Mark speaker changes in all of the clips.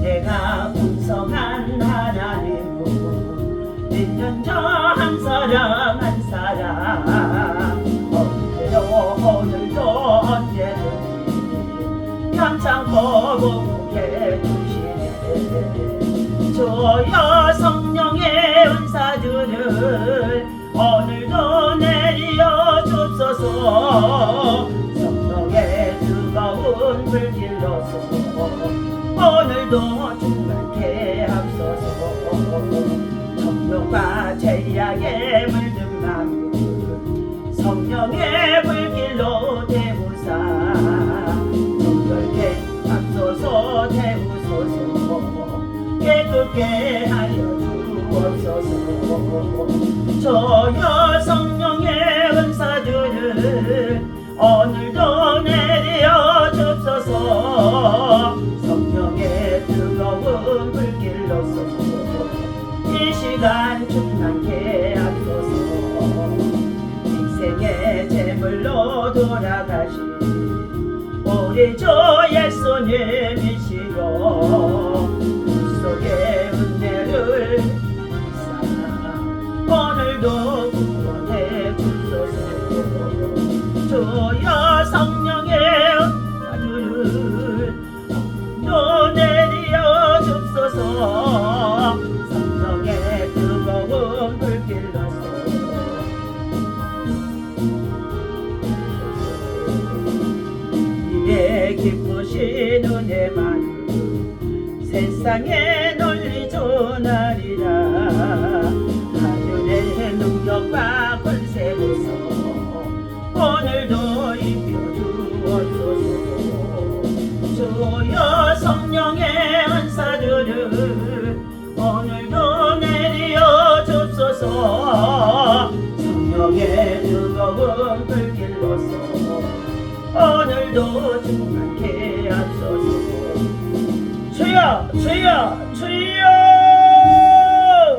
Speaker 1: 내가 풍성한 하나님은 있는 저 한 사람 한 사람 오늘도 언제든지 평창고 복해 주시네. 주여 성령의 은사들을 오늘도 내려 줍소서. 성령의 뜨거운 불길로서 오늘도 충만케 하소서. 정욕과 죄악에 물든 마음 성령의 불길로 태우사 정결케 하소서. 태우소서. 깨끗게 하여 주옵소서. 저여 성령의 은사들을 오늘도 내려 줍소서. 성령의 뜨거운 불길로서 이 시간 충만케 하소서. 인생의 제물로 돌아가신 우리 주 예수님이시여 속의 은혜를 쌓아 오늘도 구원해 주소서. 주여 성령의 은사들을 또 내려 줍소서. 성령의 뜨거운 불길로서 입에 기쁘신 은혜만 세상에 널리 전하리라. 하늘의 능력과 권세로서 오늘도 입혀주옵소서. 주여 성령의 은사들을 오늘도 내려 줍소서. 성령의 뜨거운 불길로서 오늘도 충만케 하소서. 주여 주여 주여.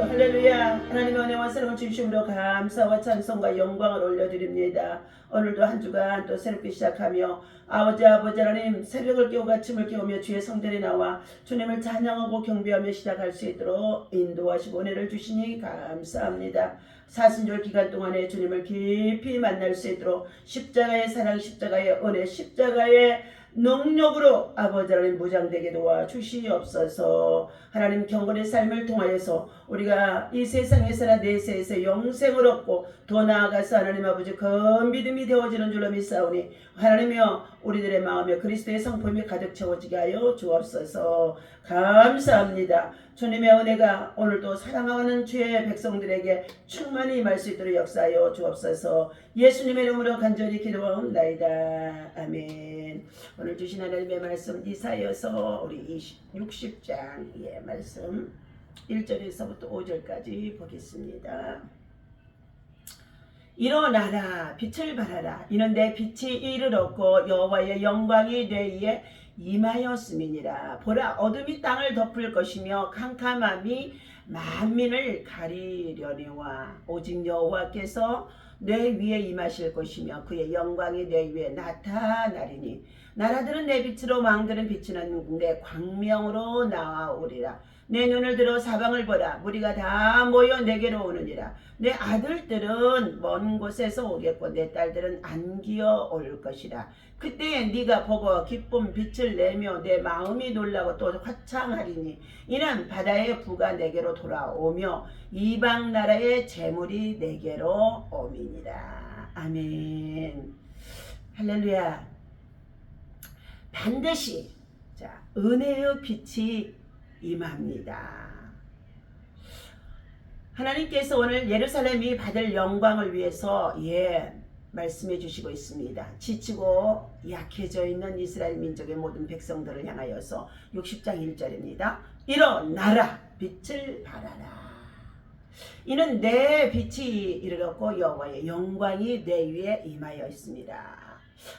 Speaker 1: 할렐루야. 하나님의 은혜와 사랑을 주심으로 감사와 찬송과 영광을 올려드립니다. 오늘도 한 주간 또 새롭게 시작하며 아버지 하나님 새벽을 깨우고 아침을 깨우며 주의 성전에 나와 주님을 찬양하고 경배하며 시작할 수 있도록 인도하시고 은혜를 주시니 감사합니다. 사순절 기간 동안에 주님을 깊이 만날 수 있도록 십자가의 사랑, 십자가의 은혜, 십자가의 능력으로 아버지 하나님 무장되게 도와주시옵소서. 하나님 경건의 삶을 통하여서 우리가 이 세상에서나 내세에서 영생을 얻고 더 나아가서 하나님 아버지 그 믿음이 되어지는 줄로 믿사오니 하나님이여 우리들의 마음에 그리스도의 성품이 가득 채워지게 하여 주옵소서. 감사합니다. 주님의 은혜가 오늘도 사랑하는 주의 백성들에게 충만히 임할 수 있도록 역사하여 주옵소서. 예수님의 이름으로 간절히 기도하옵나이다. 아멘. 오늘 주신 하나님의 말씀 이사야서 우리 60장의 말씀 1절에서부터 5절까지 보겠습니다. 일어나라 빛을 발하라. 이는 내 빛이 이르렀고 여호와의 영광이 내 위에 임하였음이니라. 보라 어둠이 땅을 덮을 것이며 캄캄함이 만민을 가리려니와 오직 여호와께서 내 위에 임하실 것이며 그의 영광이 내 위에 나타나리니 나라들은 내 빛으로 왕들은 비치는 내 광명으로 나아오리라. 내 눈을 들어 사방을 보라. 무리가 다 모여 내게로 오느니라. 내 아들들은 먼 곳에서 오겠고 내 딸들은 안기어 올 것이라. 그때에 네가 보고 기쁨 빛을 내며 내 마음이 놀라고 또 화창하리니 이는 바다의 부가 내게로 돌아오며 이방 나라의 재물이 내게로 오미니라. 아멘. 할렐루야. 반드시 은혜의 빛이 임합니다. 하나님께서 오늘 예루살렘이 받을 영광을 위해서 말씀해 주시고 있습니다. 지치고 약해져 있는 이스라엘 민족의 모든 백성들을 향하여서 60장 1절입니다. 일어나라 빛을 발하라. 이는 내 빛이 이르렀고 여호와의 영광이 내 위에 임하여 있습니다.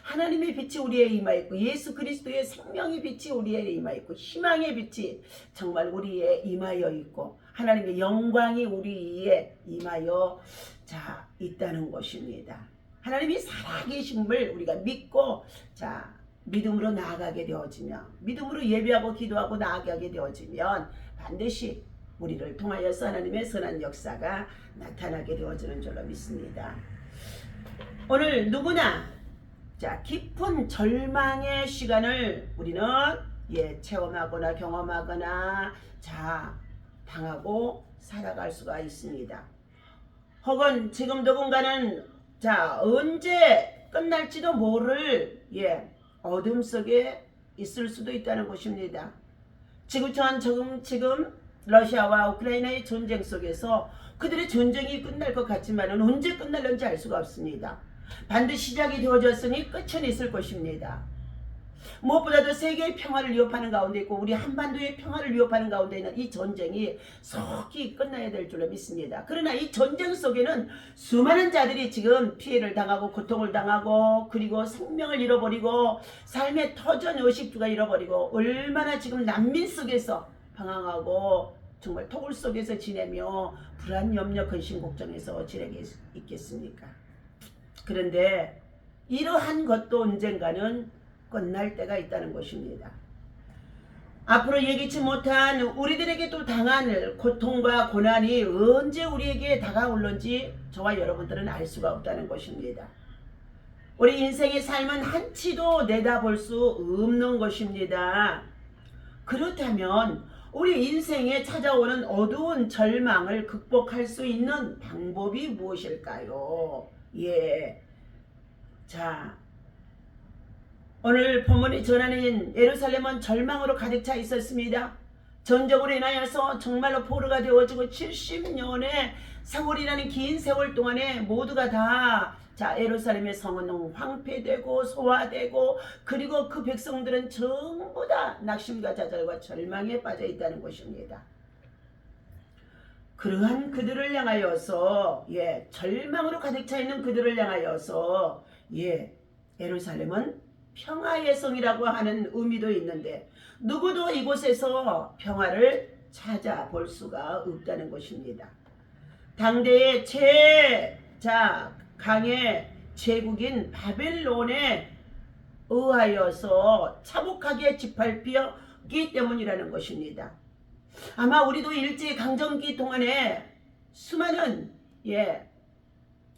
Speaker 1: 하나님의 빛이 우리에 임하였고 예수 그리스도의 생명의 빛이 우리에 임하였고 희망의 빛이 정말 우리에 임하여 있고 하나님의 영광이 우리에 임하여 자 있다는 것입니다. 하나님이 살아계심을 우리가 믿고 자 믿음으로 나아가게 되어지면, 믿음으로 예배하고 기도하고 나아가게 되어지면 반드시 우리를 통하여서 하나님의 선한 역사가 나타나게 되어지는 줄로 믿습니다. 오늘 누구나 자 깊은 절망의 시간을 우리는 체험하거나 경험하거나 자 당하고 살아갈 수가 있습니다. 혹은 지금 누군가는 자 언제 끝날지도 모를 어둠 속에 있을 수도 있다는 것입니다. 지금 러시아와 우크라이나의 전쟁 속에서 그들의 전쟁이 끝날 것 같지만 언제 끝날는지 알 수가 없습니다. 반드시 시작이 되어졌으니 끝은 있을 것입니다. 무엇보다도 세계의 평화를 위협하는 가운데 있고 우리 한반도의 평화를 위협하는 가운데 있는 이 전쟁이 속히 끝나야 될 줄로 믿습니다. 그러나 이 전쟁 속에는 수많은 자들이 지금 피해를 당하고 고통을 당하고 그리고 생명을 잃어버리고 삶의 터전 의식주가 잃어버리고 얼마나 지금 난민 속에서 방황하고 정말 토굴 속에서 지내며 불안, 염려, 근심, 걱정에서 지내게 있겠습니까? 그런데 이러한 것도 언젠가는 끝날 때가 있다는 것입니다. 앞으로 예기치 못한 우리들에게 또 당할 고통과 고난이 언제 우리에게 다가올는지 저와 여러분들은 알 수가 없다는 것입니다. 우리 인생의 삶은 한치도 내다볼 수 없는 것입니다. 그렇다면 우리 인생에 찾아오는 어두운 절망을 극복할 수 있는 방법이 무엇일까요? 자, 오늘 본문이 전하는 예루살렘은 절망으로 가득 차 있었습니다. 전쟁으로 인하여서 정말로 포로가 되어지고 70년의 세월이라는 긴 세월 동안에 모두가 다 예루살렘의 성은 황폐되고 소화되고 그리고 그 백성들은 전부 다 낙심과 좌절과 절망에 빠져 있다는 것입니다. 그러한 그들을 향하여서 절망으로 가득 차 있는 그들을 향하여서 예루살렘은 평화의 성이라고 하는 의미도 있는데 누구도 이곳에서 평화를 찾아볼 수가 없다는 것입니다. 당대의 강의 제국인 바벨론에 의하여서 차복하게 짓밟혔기 때문이라는 것입니다. 아마 우리도 일제강점기 동안에 수많은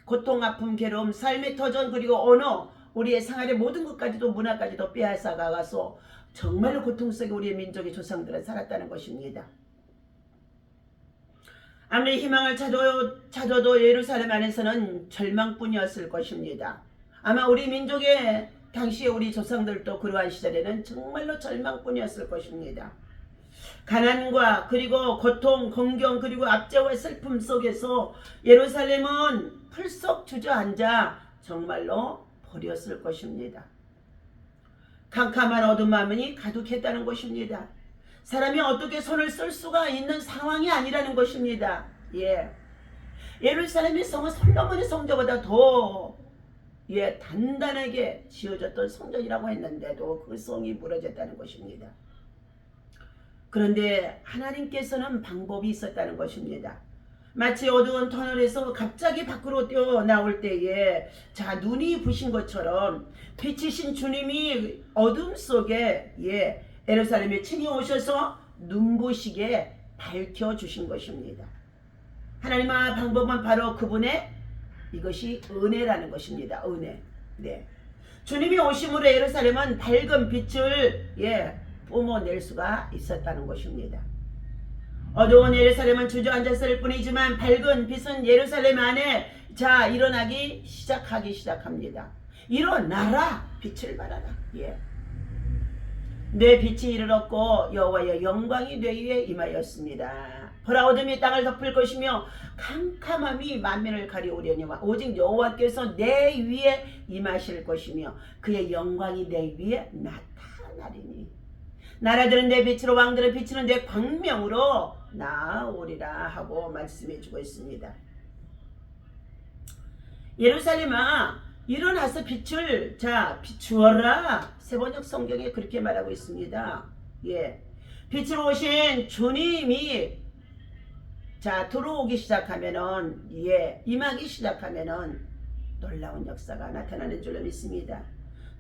Speaker 1: 고통, 아픔, 괴로움, 삶의 터전 그리고 언어 우리의 생활의 모든 것까지도 문화까지도 빼앗아가서 정말로 고통 속에 우리의 민족의 조상들은 살았다는 것입니다. 아무리 희망을 찾아도 예루살렘 안에서는 절망뿐이었을 것입니다. 아마 우리 민족의 당시에 우리 조상들도 그러한 시절에는 정말로 절망뿐이었을 것입니다. 가난과 그리고 고통, 공경 그리고 압제와 슬픔 속에서 예루살렘은 풀썩 주저앉아 정말로 버렸을 것입니다. 캄캄한 어둠 마음이 가득했다는 것입니다. 사람이 어떻게 손을 쓸 수가 있는 상황이 아니라는 것입니다. 예루살렘의 성은 솔로몬의 성전보다 더 단단하게 지어졌던 성전이라고 했는데도 그 성이 무너졌다는 것입니다. 그런데 하나님께서는 방법이 있었다는 것입니다. 마치 어두운 터널에서 갑자기 밖으로 뛰어나올 때에 눈이 부신 것처럼 빛이신 주님이 어둠 속에 예루살렘에 친히 오셔서 눈부시게 밝혀주신 것입니다. 하나님의 방법은 바로 그분의 이것이 은혜라는 것입니다. 은혜. 주님이 오심으로 예루살렘은 밝은 빛을 뿜어낼 수가 있었다는 것입니다. 어두운 예루살렘은 주저앉았을 뿐이지만 밝은 빛은 예루살렘 안에 일어나기 시작합니다. 일어나라, 빛을 발하라. 내 빛이 이르렀고 여호와의 영광이 내 위에 임하였습니다. 보라, 어둠이 땅을 덮을 것이며 캄캄함이 만민을 가리우려니와 오직 여호와께서 내 위에 임하실 것이며 그의 영광이 내 위에 나타나리니 나라들은 내 빛으로 왕들은 비치는 내 광명으로 나오리라 하고 말씀해 주고 있습니다. 예루살렘아, 일어나서 빛을 비추어라. 세번역 성경에 그렇게 말하고 있습니다. 빛으로 오신 주님이 자, 들어오기 시작하면은, 임하기 시작하면은 놀라운 역사가 나타나는 줄로 믿습니다.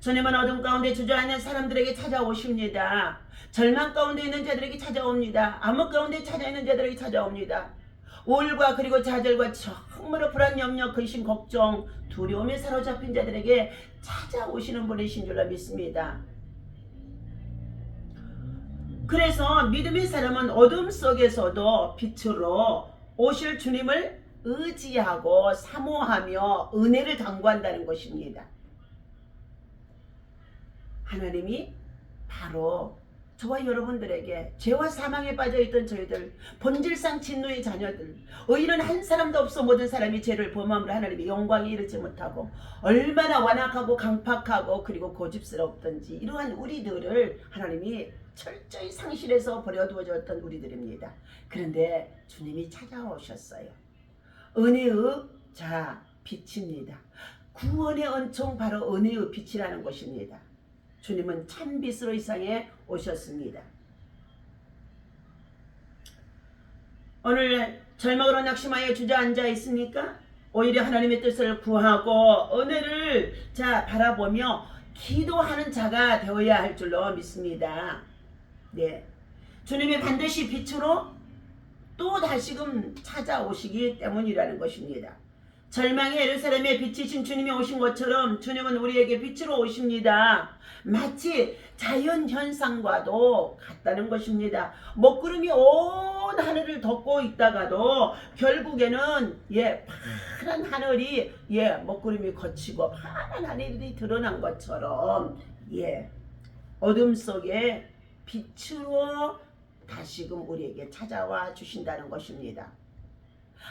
Speaker 1: 주님은 어둠 가운데 주저앉는 사람들에게 찾아오십니다. 절망 가운데 있는 자들에게 찾아옵니다. 암흑 가운데 찾아있는 자들에게 찾아옵니다. 우울과 그리고 좌절과 정말로 불안, 염려, 근심, 걱정, 두려움에 사로잡힌 자들에게 찾아오시는 분이신 줄로 믿습니다. 그래서 믿음의 사람은 어둠 속에서도 빛으로 오실 주님을 의지하고 사모하며 은혜를 당구한다는 것입니다. 하나님이 바로 저와 여러분들에게 죄와 사망에 빠져있던 저희들, 본질상 진노의 자녀들, 의인은 한 사람도 없어 모든 사람이 죄를 범함으로 하나님의 영광에 이르지 못하고 얼마나 완악하고 강팍하고 그리고 고집스럽던지 이러한 우리들을 하나님이 철저히 상실해서 버려두어졌던 우리들입니다. 그런데 주님이 찾아오셨어요. 은혜의 빛입니다. 구원의 은총 바로 은혜의 빛이라는 것입니다. 주님은 참빛으로 이 세상에 오셨습니다. 오늘 절망으로 낙심하여 주저앉아 있습니까? 오히려 하나님의 뜻을 구하고 은혜를 바라보며 기도하는 자가 되어야 할 줄로 믿습니다. 네, 주님이 반드시 빛으로 또 다시금 찾아오시기 때문이라는 것입니다. 절망의 예루살렘에 빛이신 주님이 오신 것처럼 주님은 우리에게 빛으로 오십니다. 마치 자연현상과도 같다는 것입니다. 먹구름이 온 하늘을 덮고 있다가도 결국에는 파란 하늘이 먹구름이 거치고 파란 하늘이 드러난 것처럼 어둠 속에 빛으로 다시금 우리에게 찾아와 주신다는 것입니다.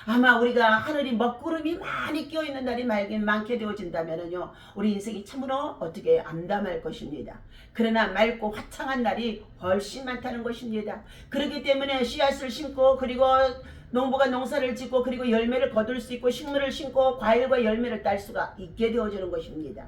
Speaker 1: 아마 우리가 하늘이 먹구름이 많이 끼어있는 날이 많게 되어진다면요, 우리 인생이 참으로 어떻게 암담할 것입니다. 그러나 맑고 화창한 날이 훨씬 많다는 것입니다. 그렇기 때문에 씨앗을 심고 그리고 농부가 농사를 짓고 그리고 열매를 거둘 수 있고 식물을 심고 과일과 열매를 딸 수가 있게 되어지는 것입니다.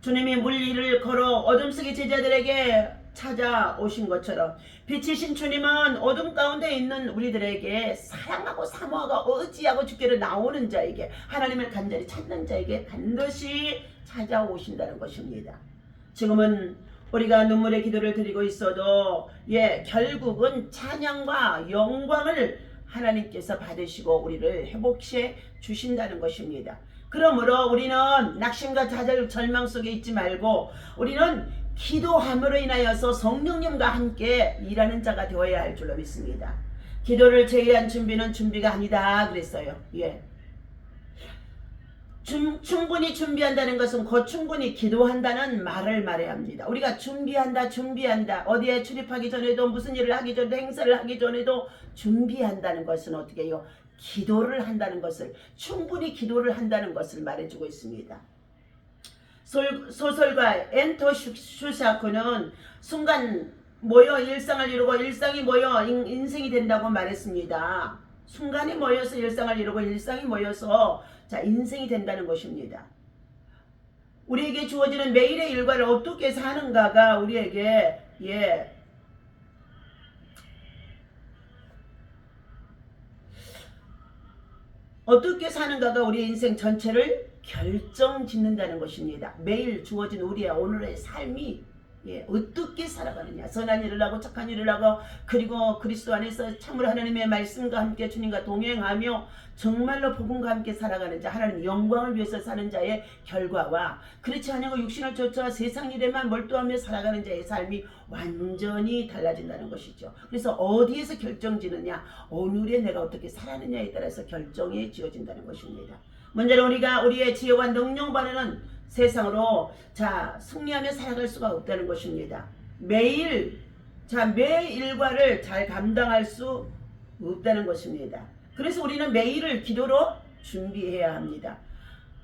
Speaker 1: 주님이 물 위를 걸어 어둠 속의 제자들에게 찾아오신 것처럼 빛이신 주님은 어둠 가운데 있는 우리들에게 사랑하고 사모하고 의지하고 주께로 나오는 자에게, 하나님을 간절히 찾는 자에게 반드시 찾아오신다는 것입니다. 지금은 우리가 눈물의 기도를 드리고 있어도 결국은 찬양과 영광을 하나님께서 받으시고 우리를 회복시켜 주신다는 것입니다. 그러므로 우리는 낙심과 좌절, 절망 속에 있지 말고 우리는 기도함으로 인하여서 성령님과 함께 일하는 자가 되어야 할 줄로 믿습니다. 기도를 제외한 준비는 준비가 아니다 그랬어요. 충분히 준비한다는 것은 곧 충분히 기도한다는 말을 말해야 합니다. 우리가 준비한다 어디에 출입하기 전에도 무슨 일을 하기 전에도 행사를 하기 전에도 준비한다는 것은 어떻게 해요? 기도를 한다는 것을, 충분히 기도를 한다는 것을 말해주고 있습니다. 소설가 앤토 슈샤크는 순간 모여 일상을 이루고 일상이 모여 인생이 된다고 말했습니다. 순간이 모여서 일상을 이루고 일상이 모여서 인생이 된다는 것입니다. 우리에게 주어지는 매일의 일과를 어떻게 사는가가 우리에게 어떻게 사는가가 우리의 인생 전체를 결정짓는다는 것입니다. 매일 주어진 우리의 오늘의 삶이 어떻게 살아가느냐, 선한 일을 하고 착한 일을 하고 그리고 그리스도 안에서 참으로 하나님의 말씀과 함께 주님과 동행하며 정말로 복음과 함께 살아가는 자, 하나님 영광을 위해서 사는 자의 결과와 그렇지 않고 육신을 쫓아 세상 일에만 몰두하며 살아가는 자의 삶이 완전히 달라진다는 것이죠. 그래서 어디에서 결정지느냐, 오늘에 내가 어떻게 살아느냐에 따라서 결정이 지어진다는 것입니다. 문제는 우리가 우리의 지혜와 능력 바르는 세상으로 승리하며 살아갈 수가 없다는 것입니다. 매일 매 일과를 잘 감당할 수 없다는 것입니다. 그래서 우리는 매일을 기도로 준비해야 합니다.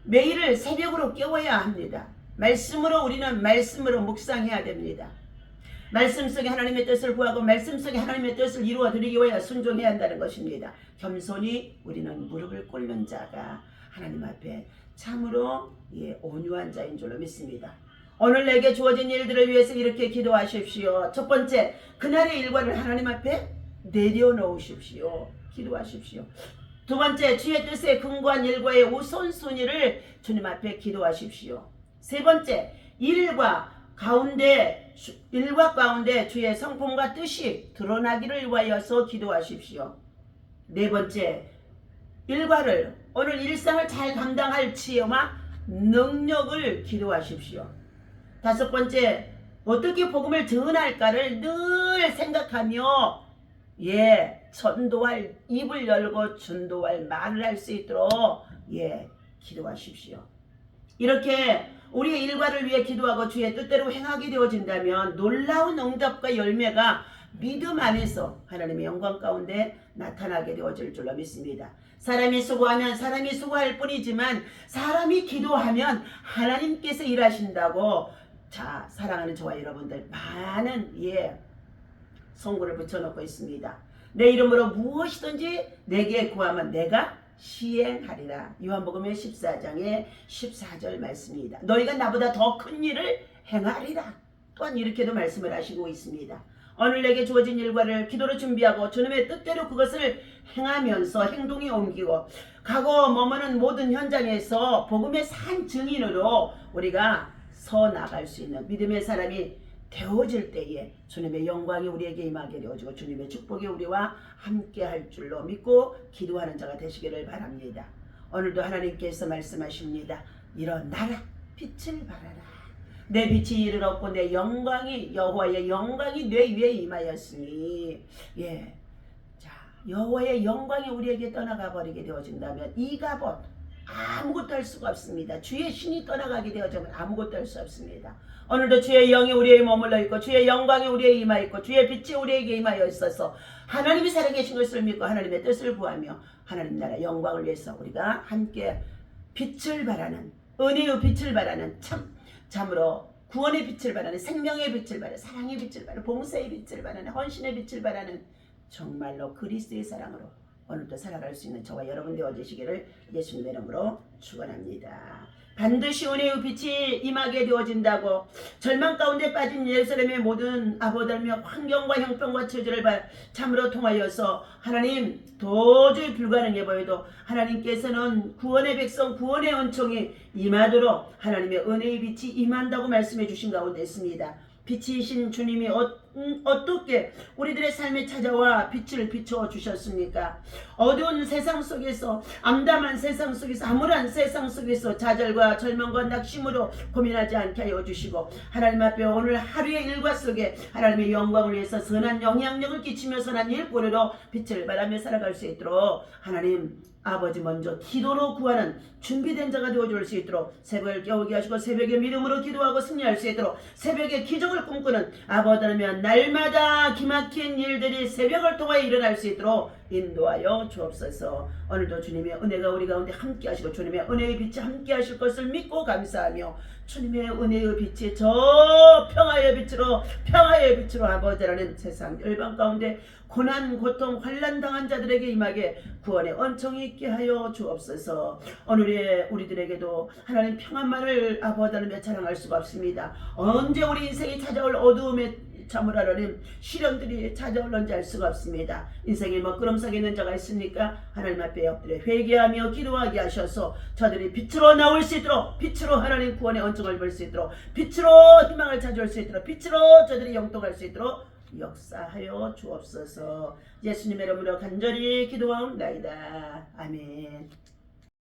Speaker 1: 매일을 새벽으로 깨워야 합니다. 말씀으로 우리는 말씀으로 묵상해야 됩니다. 말씀 속에 하나님의 뜻을 구하고 말씀 속에 하나님의 뜻을 이루어 드리기 위하여 순종해야 한다는 것입니다. 겸손히 우리는 무릎을 꿇는 자가 하나님 앞에 참으로 온유한 자인 줄로 믿습니다. 오늘 내게 주어진 일들을 위해서 이렇게 기도하십시오. 첫 번째, 그날의 일과를 하나님 앞에 내려놓으십시오. 기도하십시오. 두 번째, 주의 뜻에 근거한 일과의 우선순위를 주님 앞에 기도하십시오. 세 번째, 일과 가운데 주의 성품과 뜻이 드러나기를 위하여서 기도하십시오. 네 번째, 일과를 오늘 일상을 잘 감당할 지혜와 능력을 기도하십시오. 다섯 번째, 어떻게 복음을 전할까를 늘 생각하며 전도할 입을 열고 전도할 말을 할 수 있도록 기도하십시오. 이렇게 우리의 일과를 위해 기도하고 주의 뜻대로 행하게 되어진다면 놀라운 응답과 열매가 믿음 안에서 하나님의 영광 가운데 나타나게 되어질 줄로 믿습니다. 사람이 수고하면 사람이 수고할 뿐이지만 사람이 기도하면 하나님께서 일하신다고 사랑하는 저와 여러분들 많은 선고를 붙여놓고 있습니다. 내 이름으로 무엇이든지 내게 구하면 내가 시행하리라. 요한복음 14장의 14절 말씀입니다. 너희가 나보다 더 큰 일을 행하리라. 또한 이렇게도 말씀을 하시고 있습니다. 오늘 내게 주어진 일과를 기도로 준비하고 주님의 뜻대로 그것을 행하면서 행동에 옮기고 가고 머무는 모든 현장에서 복음의 산 증인으로 우리가 서 나갈 수 있는 믿음의 사람이 되어질 때에 주님의 영광이 우리에게 임하게 되어지고 주님의 축복이 우리와 함께 할 줄로 믿고 기도하는 자가 되시기를 바랍니다. 오늘도 하나님께서 말씀하십니다. 일어나라, 빛을 발하라. 내 빛이 이를 얻고 내 영광이 여호와의 영광이 내 위에 임하였으니 여호와의 영광이 우리에게 떠나가 버리게 되어진다면 이 갑옷 아무것도 할 수가 없습니다. 주의 신이 떠나가게 되어지면 아무것도 할 수 없습니다. 오늘도 주의 영이 우리에게 머물러 있고 주의 영광이 우리에게 임하 있고 주의 빛이 우리에게 임하여 있어서 하나님이 살아계신 것을 믿고 하나님의 뜻을 구하며 하나님 나라 영광을 위해서 우리가 함께 빛을 발하는 은혜의 빛을 발하는 참으로 구원의 빛을 발하는 생명의 빛을 발하는 사랑의 빛을 발하는 봉사의 빛을 발하는 헌신의 빛을 발하는 정말로 그리스도의 사랑으로 오늘도 살아갈 수 있는 저와 여러분 되어주시기를 예수님의 이름으로 축원합니다. 반드시 은혜의 빛이 임하게 되어진다고 절망 가운데 빠진 예루살렘의 모든 아버들며 환경과 형편과 처지를 참으로 통하여서 하나님 도저히 불가능해 보여도 하나님께서는 구원의 백성 구원의 은총이 임하도록 하나님의 은혜의 빛이 임한다고 말씀해 주신 가운데 있습니다. 빛이신 주님이 어떻게 우리들의 삶에 찾아와 빛을 비춰 주셨습니까? 어두운 세상 속에서 암담한 세상 속에서 암울한 세상 속에서 좌절과 절망과 낙심으로 고민하지 않게 하여 주시고 하나님 앞에 오늘 하루의 일과 속에 하나님의 영광을 위해서 선한 영향력을 끼치며 선한 일꾼으로 빛을 발하며 살아갈 수 있도록 하나님 아버지 먼저 기도로 구하는 준비된 자가 되어줄 수 있도록 새벽을 깨우게 하시고 새벽에 믿음으로 기도하고 승리할 수 있도록 새벽에 기적을 꿈꾸는 아버지라면 날마다 기막힌 일들이 새벽을 통하여 일어날 수 있도록 인도하여 주옵소서. 오늘도 주님의 은혜가 우리 가운데 함께 하시고 주님의 은혜의 빛이 함께 하실 것을 믿고 감사하며 주님의 은혜의 빛이 저 평화의 빛으로 아버지라는 세상 열방 가운데 고난 고통 환난 당한 자들에게 임하게 구원의恩宠이 있게 하여 주옵소서. 오늘의 우리들에게도 하나님 평안만을 아버지라며 자랑할 수가 없습니다. 언제 우리 인생이 찾아올 어두움에 참으로 하나님 시련들이 찾아올는지 알 수가 없습니다. 인생에 먹구름석에 있는 자가 있습니까? 하나님 앞에 엎드려 회개하며 기도하게 하셔서 저들이 빛으로 나올 수 있도록 빛으로 하나님 구원의恩寵을 볼 수 있도록 빛으로 희망을 찾아올 수 있도록 빛으로 저들이 영통할 수 있도록 역사하여 주옵소서. 예수님의 이름으로 간절히 기도하옵나이다. 아멘.